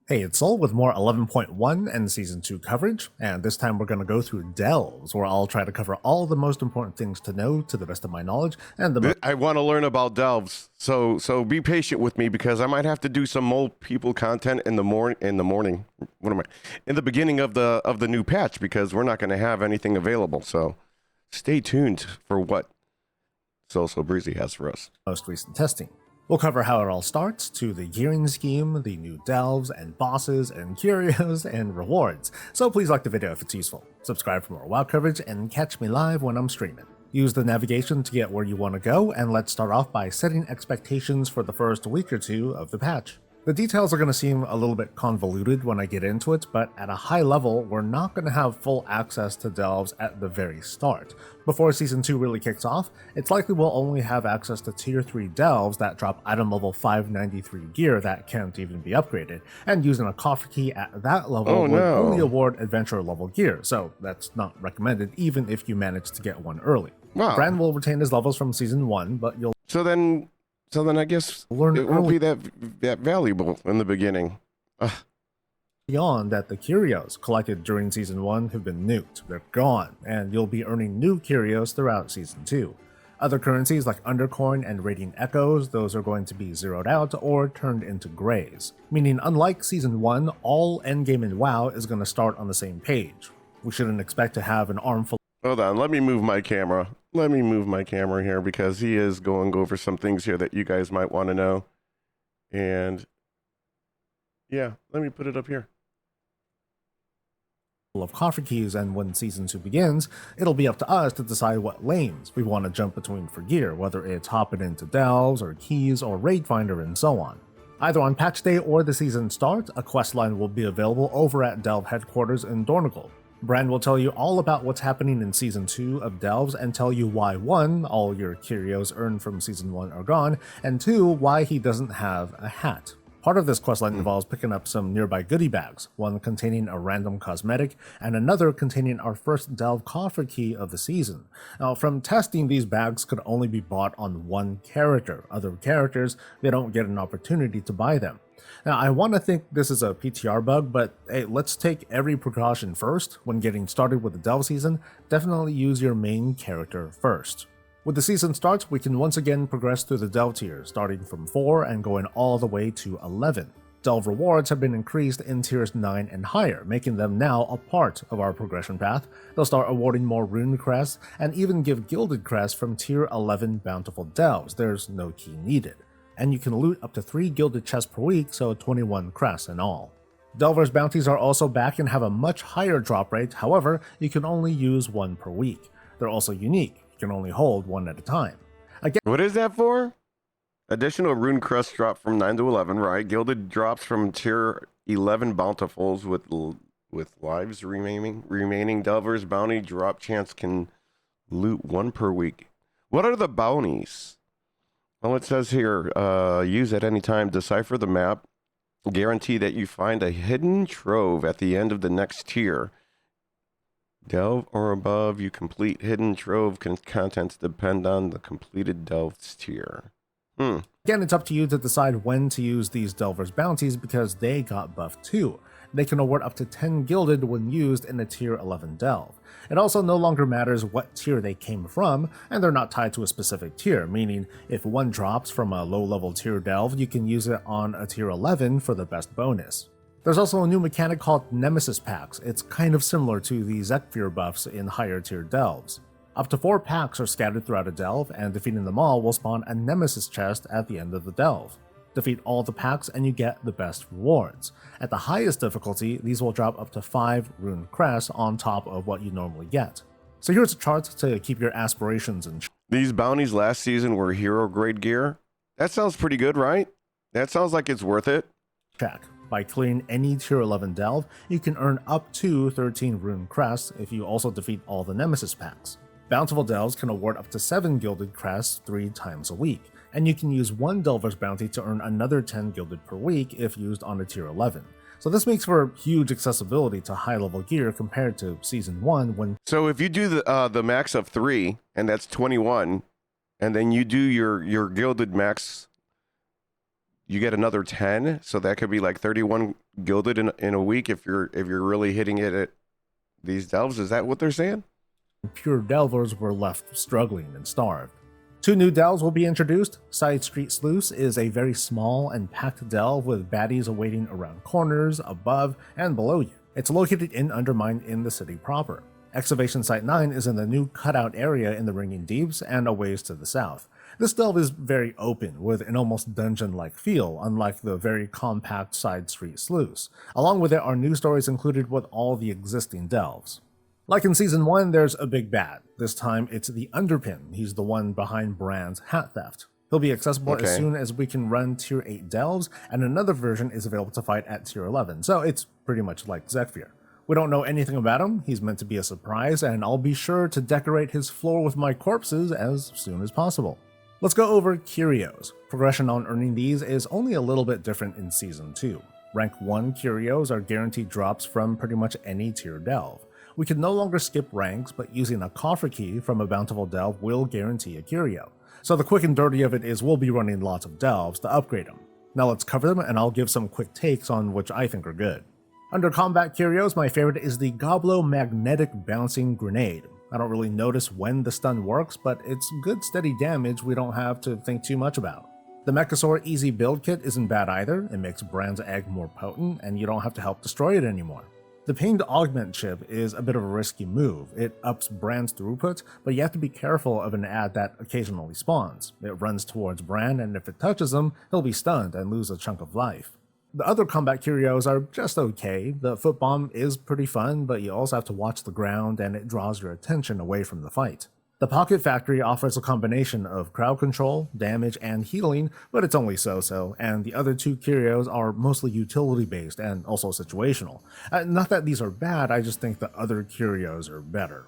Hey, it's Sol with more 11.1 and Season 2 coverage, and this time we're going to go through delves, where I'll try to cover all the most important things to know to the best of my knowledge, and the most I want to learn about delves, so be patient with me because I might have to do some mole people content in the morning. What am I? In the beginning of the new patch because we're not going to have anything available. So stay tuned for what So Breezy has for us. recent testing. We'll cover how it all starts, to the gearing scheme, the new delves and bosses and curios and rewards, so please like the video if it's useful. Subscribe for more WoW coverage and catch me live when I'm streaming. Use the navigation to get where you want to go, and let's start off by setting expectations for the first week or two of the patch. The details are going to seem a little bit convoluted when I get into it, but at a high level, we're not going to have full access to delves at the very start. Before Season 2 really kicks off, it's likely we'll only have access to Tier 3 delves that drop item level 593 gear that can't even be upgraded, and using a coffer key at that level would only award adventure level gear, so that's not recommended even if you manage to get one early. Wow. Bran will retain his levels from Season 1, but you'll So then I guess learn it won't be that valuable in the beginning. Beyond that, the curios collected during Season 1 have been nuked. They're gone, and you'll be earning new curios throughout Season 2. Other currencies like Undercoin and Radiant Echoes, those are going to be zeroed out or turned into grays. Meaning, unlike Season 1, all endgame in WoW is going to start on the same page. We shouldn't expect to have an armful. Hold on, let me move my camera. Let me move my camera here because he is going over some things here that you guys might want to know. And yeah, let me put it up here. Of coffer keys, and when Season 2 begins, it'll be up to us to decide what lanes we want to jump between for gear, whether it's hopping into delves or keys or raid finder and so on. Either on patch day or the season start, a questline will be available over at Delve headquarters in Dornigal. Bran will tell you all about what's happening in Season 2 of Delves and tell you why 1, all your curios earned from Season 1 are gone, and 2, why he doesn't have a hat. Part of this questline involves picking up some nearby goodie bags, one containing a random cosmetic, and another containing our first Delve coffer key of the season. Now, from testing, these bags could only be bought on one character. Other characters, they don't get an opportunity to buy them. Now, I want to think this is a PTR bug, but hey, let's take every precaution first. When getting started with the Delve season, definitely use your main character first. When the season starts, we can once again progress through the Delve tiers, starting from 4 and going all the way to 11. Delve rewards have been increased in tiers 9 and higher, making them now a part of our progression path. They'll start awarding more rune crests, and even give gilded crests from tier 11 bountiful delves. There's no key needed. And you can loot up to 3 gilded chests per week, so 21 crests in all. Delver's bounties are also back and have a much higher drop rate, however, you can only use 1 per week. They're also unique. You can only hold 1 at a time. Again, what is that for? Additional rune crest drop from 9 to 11, right? Gilded drops from tier 11 bountifuls with lives remaining. Delver's bounty drop chance can loot 1 per week. What are the bounties? Well, it says here, use at any time, decipher the map, guarantee that you find a hidden trove at the end of the next tier. Delve or above, you complete hidden trove contents depend on the completed delves tier. Again, it's up to you to decide when to use these Delver's bounties because they got buffed too. They can award up to 10 gilded when used in a tier 11 delve. It also no longer matters what tier they came from, and they're not tied to a specific tier, meaning if one drops from a low-level tier delve, you can use it on a tier 11 for the best bonus. There's also a new mechanic called Nemesis Packs. It's kind of similar to the Zekfir buffs in higher tier delves. Up to 4 packs are scattered throughout a delve, and defeating them all will spawn a Nemesis chest at the end of the delve. Defeat all the packs and you get the best rewards. At the highest difficulty, these will drop up to 5 rune crests on top of what you normally get. So here's a chart to keep your aspirations in check. These bounties last season were hero grade gear. That sounds pretty good, right? That sounds like it's worth it. By clearing any tier 11 delve, you can earn up to 13 rune crests if you also defeat all the Nemesis packs. Bountiful delves can award up to 7 gilded crests 3 times a week, and you can use 1 Delver's bounty to earn another 10 gilded per week if used on a tier 11. So this makes for huge accessibility to high level gear compared to Season 1 when... So if you do the max of 3, and that's 21, and then you do your gilded max you get another 10, so that could be like 31 gilded in a week if you're really hitting it at these delves. Is that what they're saying? Pure delvers were left struggling and starved. 2 new delves will be introduced. Side Street Sluice is a very small and packed delve with baddies awaiting around corners, above, and below you. It's located in Undermined in the city proper. Excavation Site 9 is in the new cutout area in the Ringing Deeps and a ways to the south. This delve is very open, with an almost dungeon-like feel, unlike the very compact Side Street Sluice. Along with it are new stories included with all the existing delves. Like in Season 1, there's a big bad. This time, it's the Underpin. He's the one behind Brand's hat theft. He'll be accessible as soon as we can run Tier 8 delves, and another version is available to fight at Tier 11, so it's pretty much like Zekfir. We don't know anything about him, he's meant to be a surprise, and I'll be sure to decorate his floor with my corpses as soon as possible. Let's go over Curios. Progression on earning these is only a little bit different in Season 2. Rank 1 Curios are guaranteed drops from pretty much any tier delve. We can no longer skip ranks, but using a coffer key from a bountiful delve will guarantee a curio. So the quick and dirty of it is we'll be running lots of delves to upgrade them. Now let's cover them and I'll give some quick takes on which I think are good. Under combat curios, my favorite is the Goblo Magnetic Bouncing Grenade. I don't really notice when the stun works, but it's good steady damage we don't have to think too much about. The Mechasaur Easy Build Kit isn't bad either. It makes Brand's Egg more potent and you don't have to help destroy it anymore. The Pinged Augment chip is a bit of a risky move. It ups Brand's throughput, but you have to be careful of an ad that occasionally spawns. It runs towards Brand, and if it touches him, he'll be stunned and lose a chunk of life. The other combat curios are just okay. The Foot Bomb is pretty fun, but you also have to watch the ground and it draws your attention away from the fight. The Pocket Factory offers a combination of crowd control, damage, and healing, but it's only so-so, and the other 2 curios are mostly utility-based and also situational. Not that these are bad, I just think the other curios are better.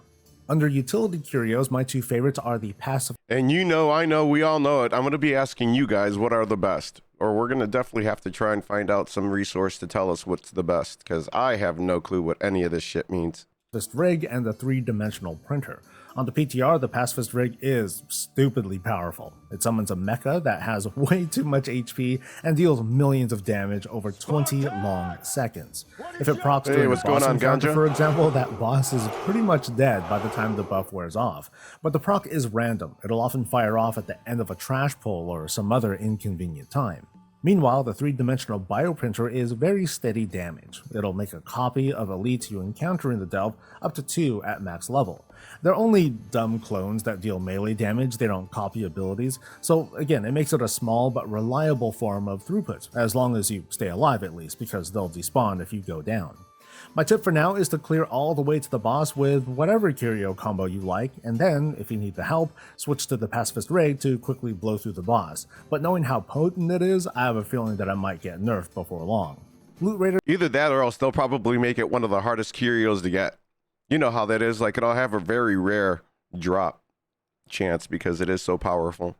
Under utility curios, my 2 favorites are the passive. And I know, we all know it. I'm going to be asking you guys what are the best. Or we're going to definitely have to try and find out some resource to tell us what's the best, because I have no clue what any of this shit means. Pacifist Rig and the 3-dimensional printer. On the PTR, the Pacifist Rig is stupidly powerful. It summons a mecha that has way too much HP and deals millions of damage over 20 long seconds. If it procs during a boss encounter, for example, that boss is pretty much dead by the time the buff wears off. But the proc is random. It'll often fire off at the end of a trash pull or some other inconvenient time. Meanwhile, the 3-dimensional bioprinter is very steady damage. It'll make a copy of elites you encounter in the delve up to 2 at max level. They're only dumb clones that deal melee damage, they don't copy abilities, so again, it makes it a small but reliable form of throughput, as long as you stay alive at least, because they'll despawn if you go down. My tip for now is to clear all the way to the boss with whatever curio combo you like, and then, if you need the help, switch to the Pacifist Rig to quickly blow through the boss. But knowing how potent it is, I have a feeling that I might get nerfed before long. Loot Raider. Either that or else they'll probably make it one of the hardest curios to get. You know how that is, like it'll have a very rare drop chance because it is so powerful.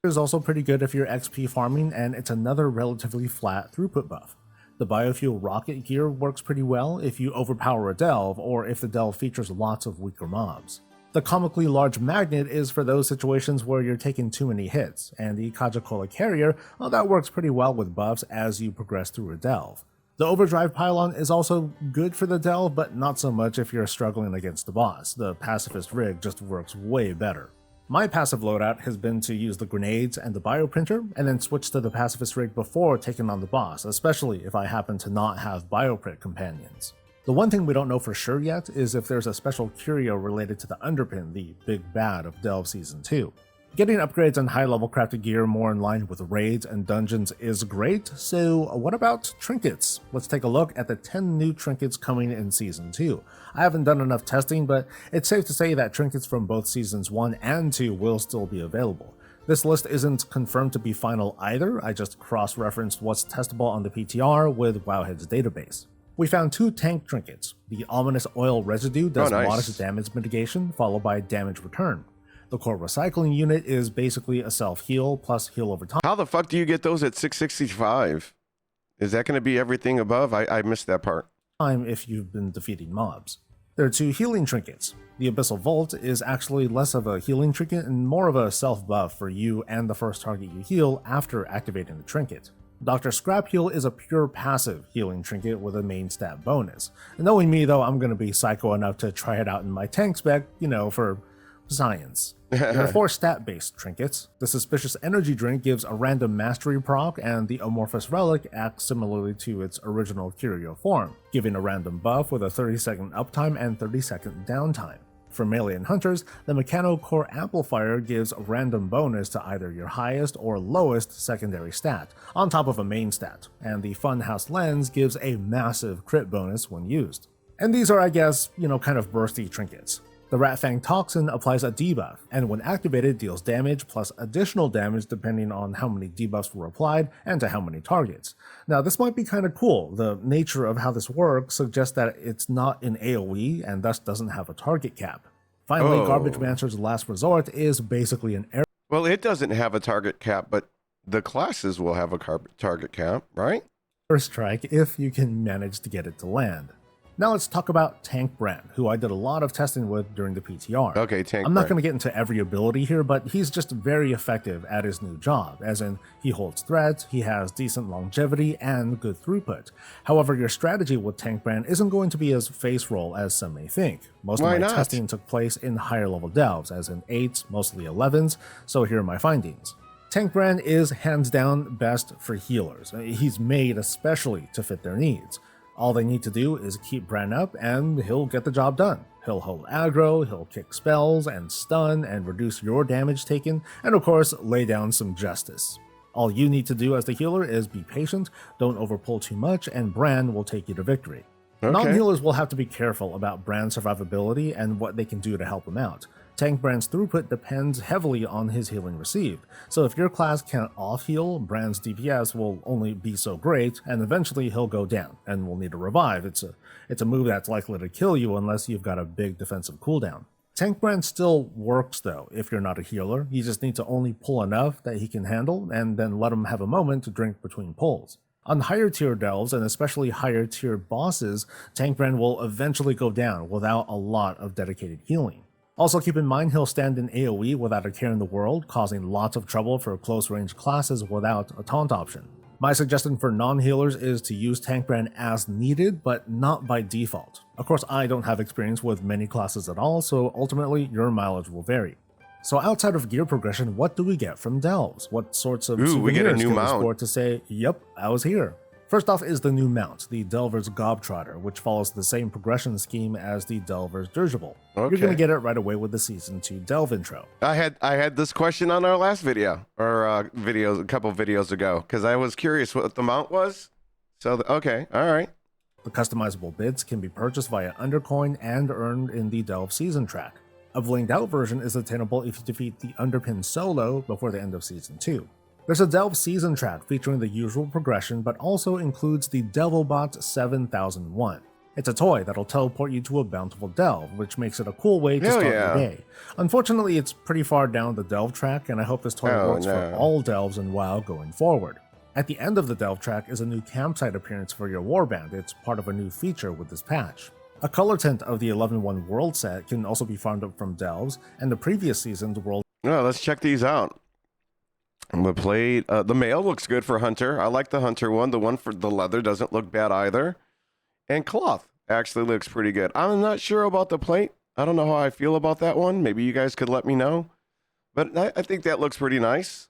Is also pretty good if you're XP farming, and it's another relatively flat throughput buff. The biofuel rocket gear works pretty well if you overpower a delve, or if the delve features lots of weaker mobs. The comically large magnet is for those situations where you're taking too many hits, and the Kaja-Cola carrier, well, that works pretty well with buffs as you progress through a delve. The overdrive pylon is also good for the delve, but not so much if you're struggling against the boss. The Pacifist Rig just works way better. My passive loadout has been to use the grenades and the bioprinter, and then switch to the Pacifist Rig before taking on the boss, especially if I happen to not have bioprint companions. The one thing we don't know for sure yet is if there's a special curio related to the Underpin, the big bad of Delve Season 2. Getting upgrades and high-level crafted gear more in line with raids and dungeons is great, so what about trinkets? Let's take a look at the 10 new trinkets coming in Season 2. I haven't done enough testing, but it's safe to say that trinkets from both Seasons 1 and 2 will still be available. This list isn't confirmed to be final either, I just cross-referenced what's testable on the PTR with Wowhead's database. We found 2 tank trinkets. The Ominous Oil Residue does modest damage mitigation, followed by damage return. The Core Recycling Unit is basically a self-heal plus heal over time. How the fuck do you get those at 665? Is that going to be everything above? I missed that part. If you've been defeating mobs. There are 2 healing trinkets. The Abyssal Vault is actually less of a healing trinket and more of a self-buff for you and the first target you heal after activating the trinket. Dr. Scrap Heal is a pure passive healing trinket with a main stat bonus. And knowing me though, I'm gonna be psycho enough to try it out in my tank spec, for science. There are 4 stat-based trinkets. The Suspicious Energy Drink gives a random mastery proc, and the Amorphous Relic acts similarly to its original Curio form, giving a random buff with a 30-second uptime and 30-second downtime. For melee and hunters, the Mechano Core Amplifier gives a random bonus to either your highest or lowest secondary stat, on top of a main stat, and the Funhouse Lens gives a massive crit bonus when used. And these are, I guess, kind of bursty trinkets. The Ratfang Toxin applies a debuff, and when activated deals damage plus additional damage depending on how many debuffs were applied and to how many targets. Now this might be kind of cool. The nature of how this works suggests that it's not an AoE and thus doesn't have a target cap. Finally, Garbage Mancer's Last Resort is basically an air. Well, it doesn't have a target cap, but the classes will have a target cap, right? Strike if you can manage to get it to land. Now let's talk about Tank Brand, who I did a lot of testing with during the PTR. Okay, Tank I'm not Brand. going to get into every ability here, but he's just very effective at his new job, as in he holds threats, he has decent longevity, and good throughput. However, your strategy with Tank Brand isn't going to be as face roll as some may think. Most of my testing took place in higher level delves, as in 8s, mostly 11s, so here are my findings. Tank Brand is hands down best for healers. He's made especially to fit their needs. All they need to do is keep Bran up and he'll get the job done. He'll hold aggro, he'll kick spells and stun and reduce your damage taken, and of course lay down some justice. All you need to do as the healer is be patient, don't overpull too much, and Bran will take you to victory. Okay. Non-healers will have to be careful about Bran's survivability and what they can do to help him out. Tank Bran's throughput depends heavily on his healing received, so if your class can't off-heal, Bran's DPS will only be so great, and eventually he'll go down, and will need a revive. It's a move that's likely to kill you unless you've got a big defensive cooldown. Tank Brand still works though if you're not a healer. You just need to only pull enough that he can handle, and then let him have a moment to drink between pulls. On higher tier delves, and especially higher tier bosses, Tank Brand will eventually go down without a lot of dedicated healing. Also keep in mind he'll stand in AoE without a care in the world, causing lots of trouble for close range classes without a taunt option. My suggestion for non-healers is to use Tank Brand as needed, but not by default. Of course, I don't have experience with many classes at all, so ultimately your mileage will vary. So outside of gear progression, what do we get from delves? What sorts of we get a new souvenirs can we mount. score to say, yep, I was here? First off is the new mount, the Delver's Gobtrotter, which follows the same progression scheme as the Delver's Dirigible. Okay. You're going to get it right away with the Season 2 Delve intro. I had this question on our last video, or a couple videos ago, because I was curious what the mount was. So, okay, all right. The customizable bits can be purchased via Undercoin and earned in the Delve Season track. A blinged out version is attainable if you defeat the Underpin solo before the end of Season 2. There's a Delve Season track featuring the usual progression, but also includes the Devilbot 7001. It's a toy that'll teleport you to a bountiful delve, which makes it a cool way to start your day. Unfortunately, it's pretty far down the delve track, and I hope this toy works for all delves in WoW going forward. At the end of the delve track is a new campsite appearance for your warband. It's part of a new feature with this patch. A color tint of the 11.1 world set can also be farmed up from delves, and the previous season's world. No, let's check these out. The mail looks good for Hunter. I like the Hunter one. The one for the leather doesn't look bad either. And cloth actually looks pretty good. I'm not sure about the plate. I don't know how I feel about that one. Maybe you guys could let me know. But I think that looks pretty nice.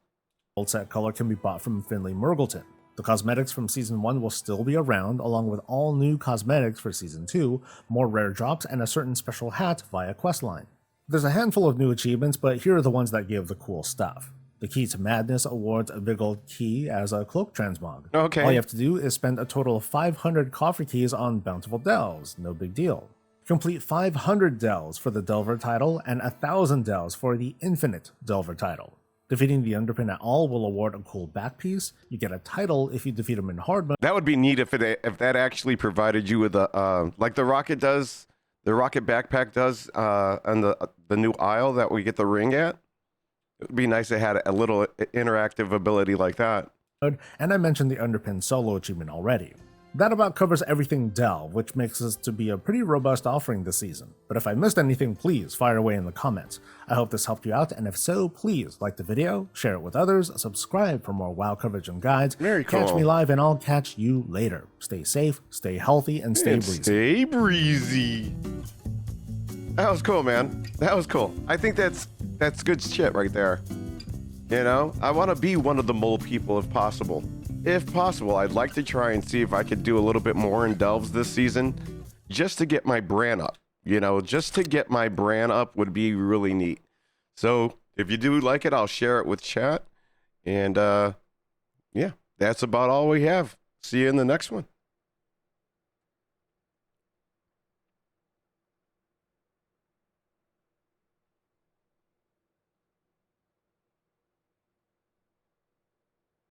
World set color can be bought from Finley Murgleton. The cosmetics from Season 1 will still be around, along with all new cosmetics for Season 2, more rare drops, and a certain special hat via questline. There's a handful of new achievements, but here are the ones that give the cool stuff. The Key to Madness awards a big old key as a cloak transmog. Okay. All you have to do is spend a total of 500 coffer keys on bountiful delves, no big deal. Complete 500 delves for the Delver title and 1,000 delves for the Infinite Delver title. Defeating the Underpin at all will award a cool back piece. You get a title if you defeat him in hard mode. That would be neat if that actually provided you with a like the rocket does, the rocket backpack does, and the new aisle that we get the ring at. It would be nice to have a little interactive ability like that. And I mentioned the Underpin solo achievement already. That about covers everything Delve, which makes this to be a pretty robust offering this season. But if I missed anything, please fire away in the comments. I hope this helped you out, and if so, please like the video, share it with others, subscribe for more WoW coverage and guides. Very cool. Catch me live, and I'll catch you later. Stay safe, stay healthy, and stay breezy. Stay breezy. That was cool, man. That was cool. I think that's good shit right there. You know, I want to be one of the mole people if possible. If possible, I'd like to try and see if I could do a little bit more in Delves this season, just to get my brand up. You know, just to get my brand up would be really neat. So if you do like it, I'll share it with chat. And yeah, that's about all we have. See you in the next one.